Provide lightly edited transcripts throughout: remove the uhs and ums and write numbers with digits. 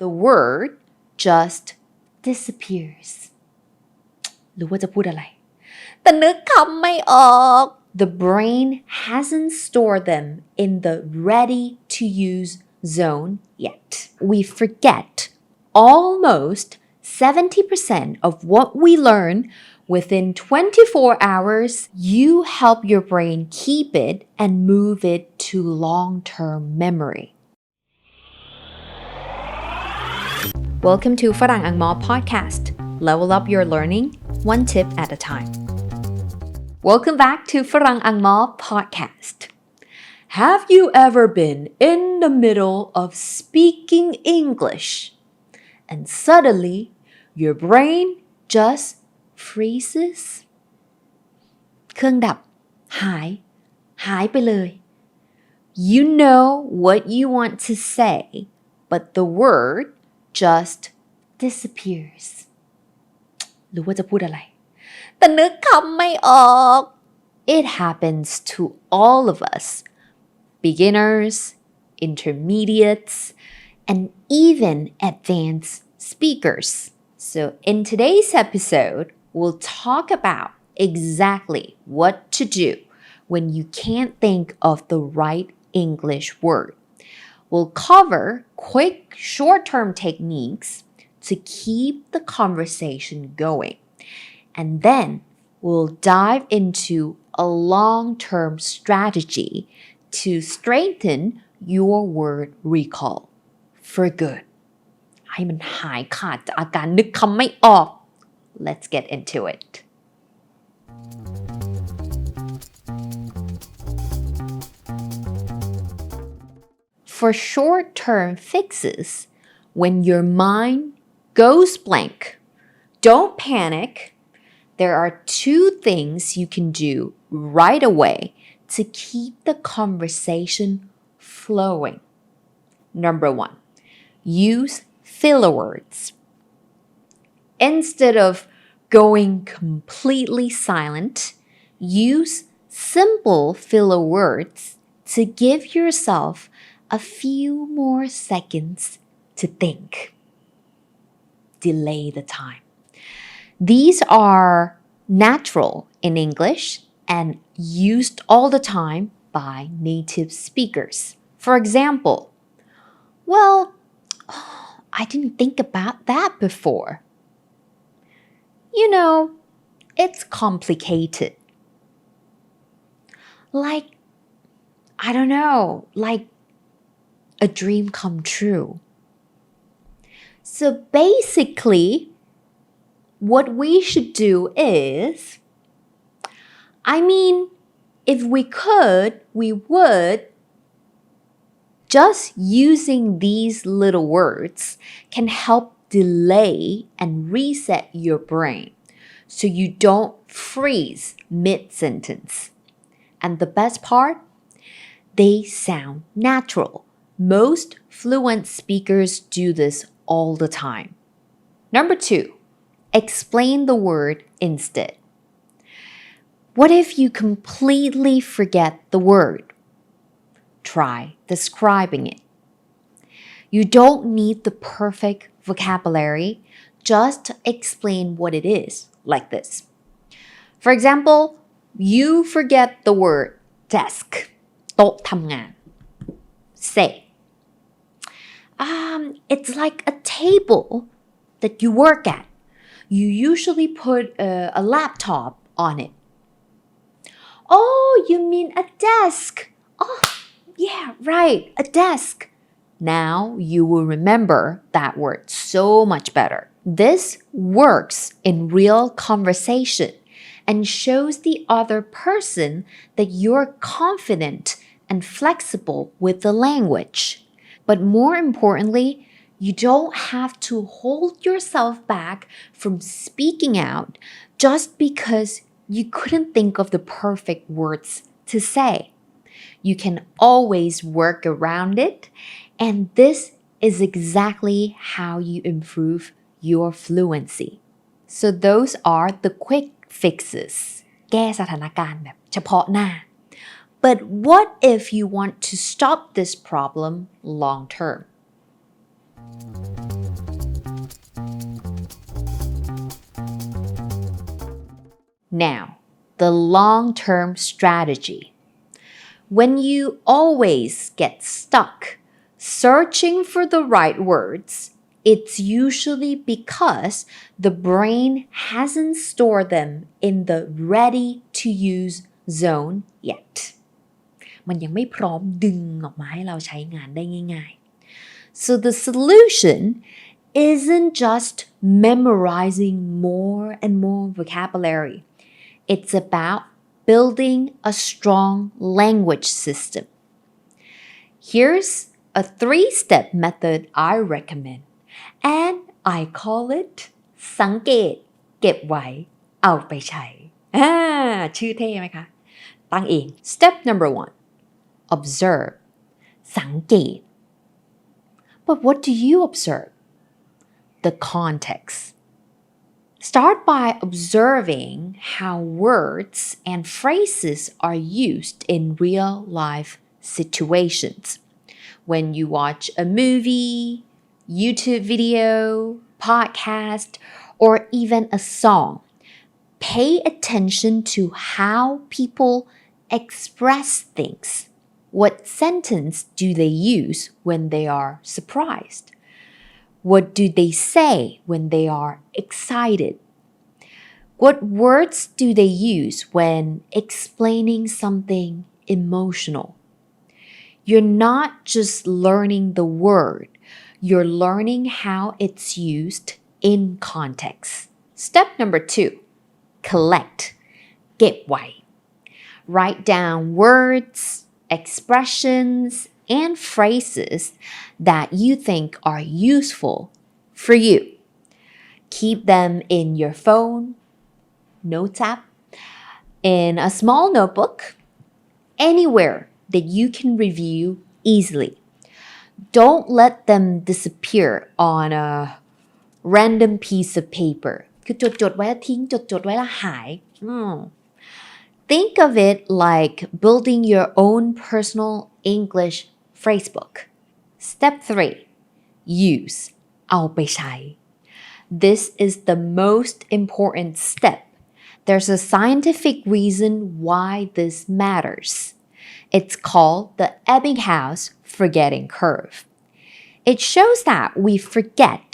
the word just disappears หรือว่าจะพูดอะไรแต่นึกคำไม่ออก The brain hasn't stored them in the ready-to-use zone yet. We forget almost 70% of what we learn within 24 hours. You help your brain keep it and move it to long-term memory. Welcome to Farang Angmor Podcast. Level up your learning, one tip at a time. Welcome back to Farang Angmor Podcast. Have you ever been in the middle of speaking English and suddenly your brain just freezes? เครื่องดับหายไปเลย You know what you want to say, but the word just disappears. หรือว่าจะพูดอะไรแต่นึกคำไม่ออก It happens to all of us, beginners, intermediates, and even advanced speakers. So in today's episode, we'll talk about exactly what to do when you can't think of the right English word. We'll cover quick short-term techniques to keep the conversation going. And then we'll dive into a long-term strategy to strengthen your word recall for good. ให้มันหายขาดจากอาการนึกคำไม่ออก Let's get into it. For short-term fixes, when your mind goes blank, don't panic.There are two things you can do right away to keep the conversation flowing. Number one, use filler words. Instead of going completely silent, use simple filler words to give yourself a few more seconds to think. Delay the time.These are natural in English and used all the time by native speakers. For example, well, I didn't think about that before. You know, it's complicated. Like, I don't know, like a dream come true. So basically,what we should do is, if we could, we would. Just using these little words can help delay and reset your brain so you don't freeze mid-sentence. And the best part? They sound natural. Most fluent speakers do this all the time. Number two.Explain the word instead. What if you completely forget the word? Try describing it. You don't need the perfect vocabulary. Just explain what it is, like this. For example, you forget the word desk. โต๊ะทำงาน Say, it's like a table that you work at.You usually put a laptop on it. Oh, you mean a desk. Oh, yeah, right, a desk. Now you will remember that word so much better. This works in real conversation and shows the other person that you're confident and flexible with the language. But more importantly,You don't have to hold yourself back from speaking out just because you couldn't think of the perfect words to say. You can always work around it, and this is exactly how you improve your fluency. So those are the quick fixes. แก้สถานการณ์แบบเฉพาะหน้า But what if you want to stop this problem long term? Now, the long-term strategy. When you always get stuck searching for the right words, it's usually because the brain hasn't stored them in the ready-to-use zone yet. มันยังไม่พร้อมดึงออกมาให้เราใช้งานได้ง่ายๆ So the solution isn't just memorizing more and more vocabulary. It's about building a strong language system. Here's a 3-step method I recommend, and I call it สังเกตเก็บไว้เอาไปใช้ชื่อเท่ไหมคะตั้งเอง Step number 1 Observe สังเกต But what do you observe? The context.Start by observing how words and phrases are used in real-life situations. When you watch a movie, YouTube video, podcast, or even a song, pay attention to how people express things. What sentence do they use when they are surprised?What do they say when they are excited? What words do they use when explaining something emotional? You're not just learning the word, you're learning how it's used in context. Step number 2, collect, เก็บไว้ Write down words, expressions, and phrases that you think are useful for you. Keep them in your phone, notes app, in a small notebook, anywhere that you can review easily. Don't let them disappear on a random piece of paper. คือจดไว้แล้วทิ้งจดไว้แล้วหาย Think of it like building your own personal English phrasebook. Step 3. Use. เอาไปใช้ This is the most important step. There's a scientific reason why this matters. It's called the Ebbinghaus forgetting curve. It shows that we forget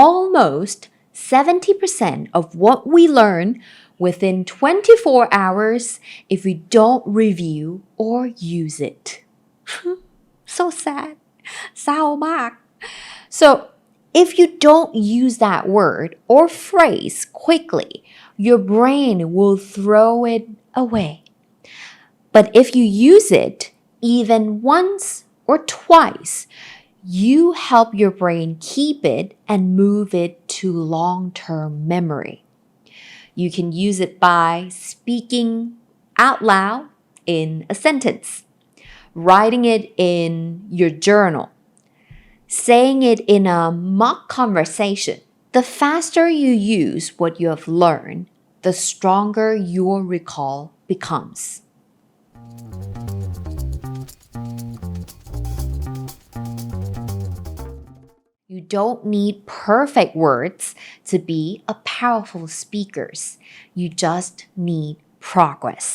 almost 70% of what we learn within 24 hours if we don't review or use it.So sad. เศร้ามาก So, if you don't use that word or phrase quickly, your brain will throw it away. But if you use it even once or twice, you help your brain keep it and move it to long-term memory. You can use it by speaking out loud in a sentence.Writing it in your journal, saying it in a mock conversation. The faster you use what you have learned, the stronger your recall becomes. You don't need perfect words to be a powerful speaker. You just need progress.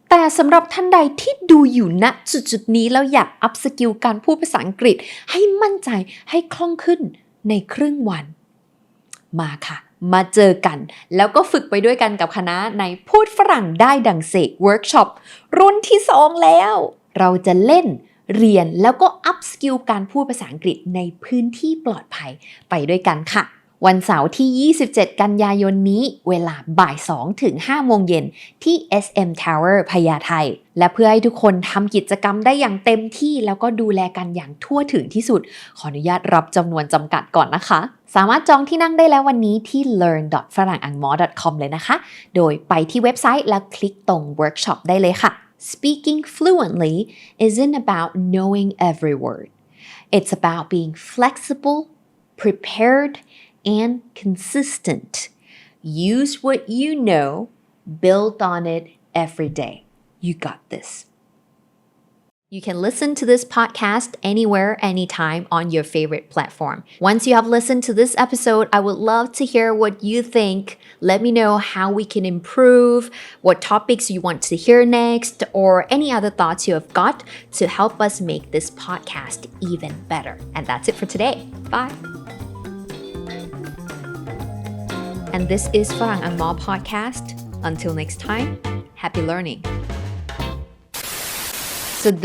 แต่สำหรับท่านใดที่ดูอยู่ณจุดนี้แล้วอยากอัพสกิลการพูดภาษาอังกฤษให้มั่นใจให้คล่องขึ้นในครึ่งวันมาค่ะมาเจอกันแล้วก็ฝึกไปด้วยกันกับคณะในพูดฝรั่งได้ดังเสกเวิร์กช็อปรุ่นที่2แล้วเราจะเล่นเรียนแล้วก็อัพสกิลการพูดภาษาอังกฤษในพื้นที่ปลอดภัยไปด้วยกันค่ะวันเสาร์ที่27กันยายนนี้เวลาบ่าย2ถึง5โมงเย็นที่ SM Tower พญาไทและเพื่อให้ทุกคนทำกิจกรรมได้อย่างเต็มที่แล้วก็ดูแลกันอย่างทั่วถึงที่สุดขออนุญาตรับจำนวนจำกัดก่อนนะคะสามารถจองที่นั่งได้แล้ววันนี้ที่ learn.farangangmor.com เลยนะคะโดยไปที่เว็บไซต์แล้วคลิกตรง workshop ได้เลยค่ะ Speaking fluently isn't about knowing every word. It's about being flexible, prepared, and consistent. Use what you know, build on it every day. You got this. You can listen to this podcast anywhere, anytime on your favorite platform. Once you have listened to this episode, I would love to hear what you think. Let me know how we can improve, what topics you want to hear next, or any other thoughts you have got to help us make this podcast even better. And that's it for today. Bye. And this is Farang Angmor Podcast. Until next time, happy learning.So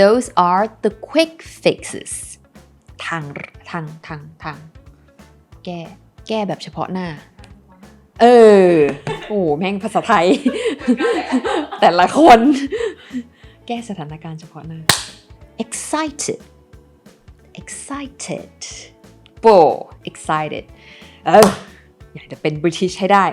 those are the quick fixes ทางแก้แบบเฉพาะหน้าโอ้แม่งภาษาไทย แต่ละคนแก้สถานการณ์เฉพาะหน้า excited excited excited อยากจะเป็น British ให้ได้